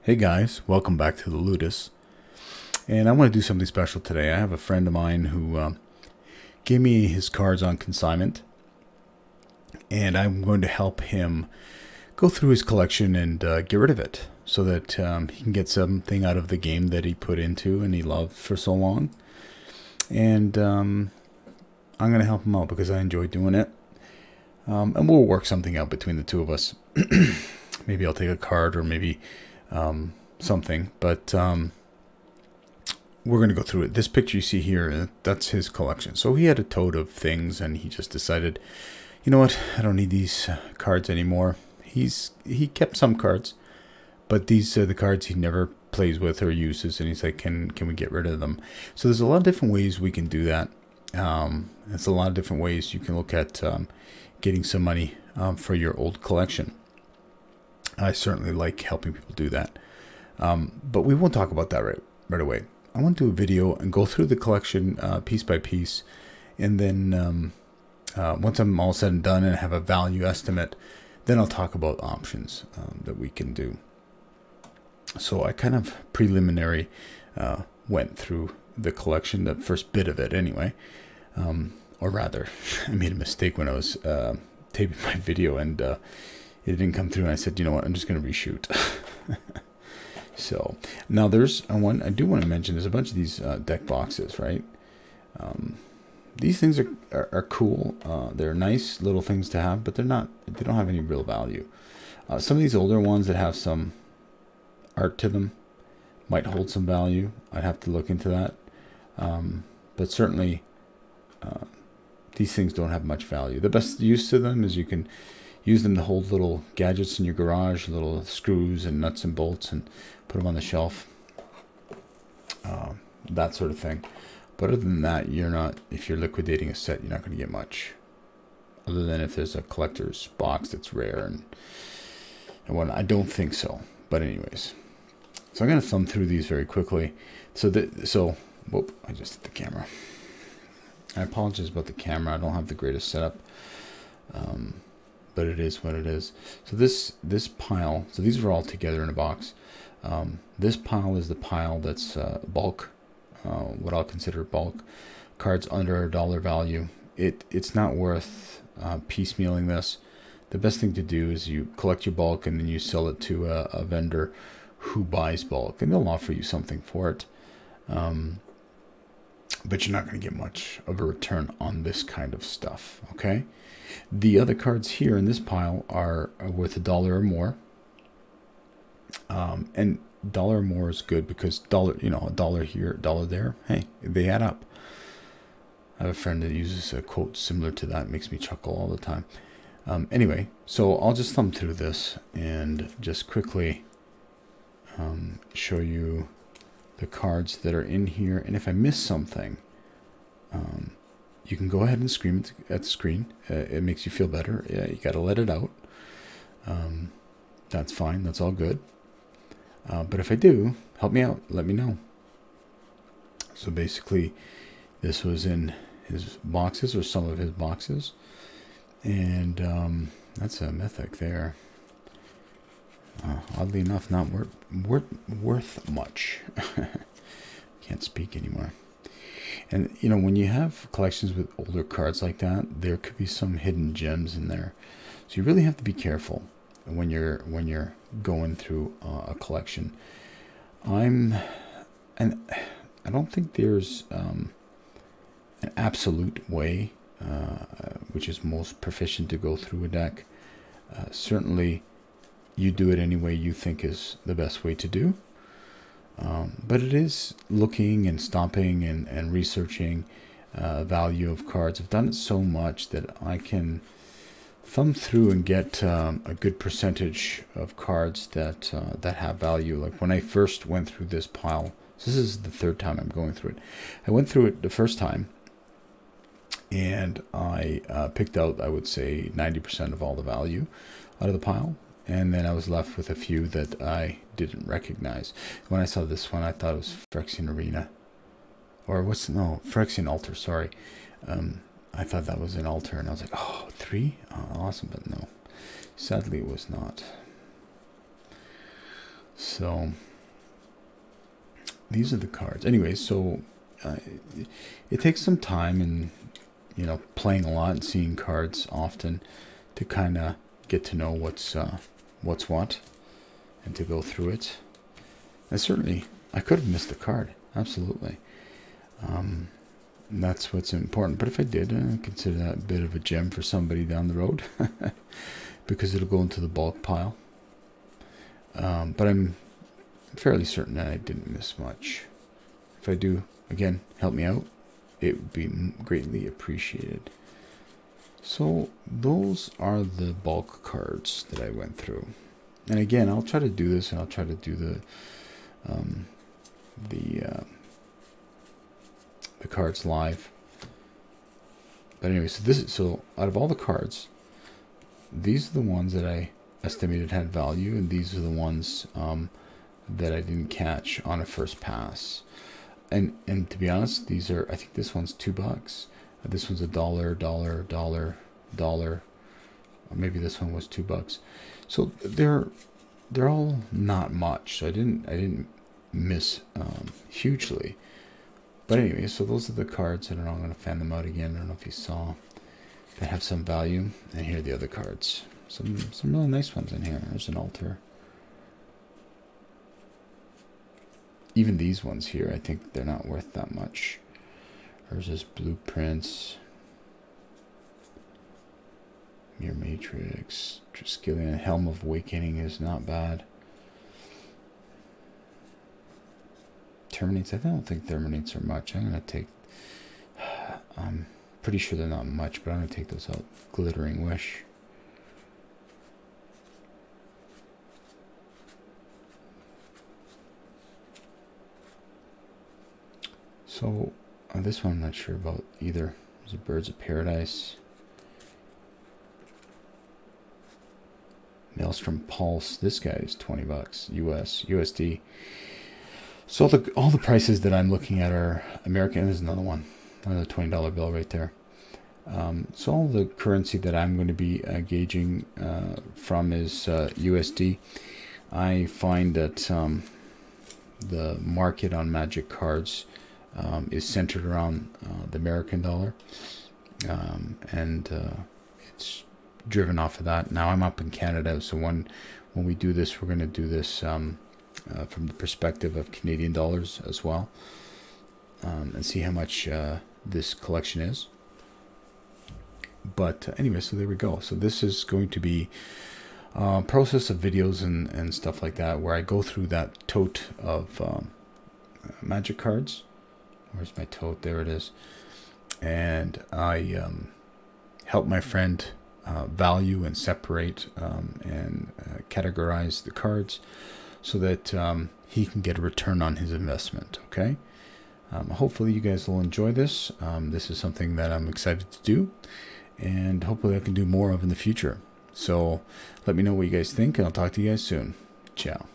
Hey guys, welcome back to the Ludus. And I want to do something special today. I have a friend of mine who gave me his cards on consignment, and I'm going to help him go through his collection and get rid of it so that he can get something out of the game that he put into and he loved for so long. And I'm going to help him out because I enjoy doing it. And we'll work something out between the two of us. Maybe I'll take a card, or maybe something, but we're going to go through it. This picture you see here, that's his collection. So he had a tote of things and he just decided, you know what, I don't need these cards anymore. He kept some cards, but these are the cards he never plays with or uses, and he's like, can we get rid of them? So there's a lot of different ways we can do that. There's a lot of different ways you can look at getting some money for your old collection. I certainly like helping people do that. But we won't talk about that right away. I want to do a video and go through the collection piece by piece. And then once I'm all said and done and have a value estimate, then I'll talk about options that we can do. So I kind of preliminary went through the collection, the first bit of it anyway. Or rather, I made a mistake when I was taping my video and it didn't come through, and I said, you know what, I'm just going to reshoot. So now there's one I do want to mention. There's a bunch of these deck boxes, right? These things are cool. They're nice little things to have, but they don't have any real value. Some of these older ones that have some art to them might hold some value. I'd have to look into that. But certainly these things don't have much value. The best use to them is you can use them to hold little gadgets in your garage, little screws and nuts and bolts, and put them on the shelf. That sort of thing. But other than that, if you're liquidating a set, you're not going to get much. Other than if there's a collector's box that's rare and whatnot. I don't think so. But anyways. So I'm going to thumb through these very quickly. Whoop, I just hit the camera. I apologize about the camera. I don't have the greatest setup. But it is what it is. So this pile, so these are all together in a box. This pile is the pile that's bulk, what I'll consider bulk. Cards under $1 value. It's not worth piecemealing this. The best thing to do is you collect your bulk and then you sell it to a vendor who buys bulk, and they'll offer you something for it. But you're not going to get much of a return on this kind of stuff, okay? The other cards here in this pile are worth $1 or more. And $1 or more is good because $1 here, $1 there, hey, they add up. I have a friend that uses a quote similar to that. It makes me chuckle all the time. Anyway, so I'll just thumb through this and just quickly show you the cards that are in here. And if I miss something, you can go ahead and scream at the screen. It makes you feel better. Yeah, you got to let it out. That's fine. That's all good. But if I do, help me out. Let me know. So basically, this was in his boxes, or some of his boxes. And that's a mythic there. Oddly enough, not worth much. Can't speak anymore. And when you have collections with older cards like that, there could be some hidden gems in there. So you really have to be careful when you're going through a collection. And I don't think there's an absolute way which is most proficient to go through a deck. Certainly you do it any way you think is the best way to do. But it is looking and stopping and researching value of cards. I've done it so much that I can thumb through and get a good percentage of cards that have value. Like when I first went through this pile, this is the third time I'm going through it. I went through it the first time, and I picked out, I would say, 90% of all the value out of the pile. And then I was left with a few that I didn't recognize. When I saw this one, I thought it was Phyrexian Arena. Or Phyrexian Altar, sorry. I thought that was an altar, and I was like, oh, 3? Oh, awesome, but no. Sadly, it was not. So these are the cards. Anyway, so it takes some time and, you know, playing a lot and seeing cards often to kind of get to know what's what and to go through it. And certainly, I could have missed the card. Absolutely. That's what's important. But if I did, I consider that a bit of a gem for somebody down the road because it'll go into the bulk pile. But I'm fairly certain that I didn't miss much. If I do, again, help me out. It would be greatly appreciated. So those are the bulk cards that I went through. And again, I'll try to do this, and I'll try to do the cards live. But anyway, so out of all the cards, these are the ones that I estimated had value, and these are the ones that I didn't catch on a first pass. And to be honest, these are, I think this one's $2. This one's $1, $1, or maybe this one was $2. So they're all not much. So I didn't miss hugely. But anyway, so those are the cards. I don't know, I'm going to fan them out again. I don't know if you saw, that have some value. And here are the other cards. Some really nice ones in here. There's an altar. Even these ones here, I think they're not worth that much. There's this blueprints. Mirror Matrix. Triskelion. Helm of Awakening is not bad. Terminates. I don't think Terminates are much. I'm going to take... I'm pretty sure they're not much, but I'm going to take those out. Glittering Wish. So, this one I'm not sure about either. There's a Birds of Paradise. Maelstrom Pulse. This guy is $20 US, USD. So all the prices that I'm looking at are American. There's another one. Another $20 bill right there. So all the currency that I'm going to be gauging from is USD. I find that the market on Magic cards is centered around the American dollar, and it's driven off of that. Now I'm up in Canada, so when we do this, we're going to do this from the perspective of Canadian dollars as well, and see how much this collection is. But anyway, so there we go. So this is going to be a process of videos and stuff like that, where I go through that tote of Magic cards. Where's my tote? There it is. And I help my friend value and separate and categorize the cards so that he can get a return on his investment. Okay. Hopefully you guys will enjoy this. This is something that I'm excited to do, and hopefully I can do more of in the future. So let me know what you guys think, and I'll talk to you guys soon. Ciao.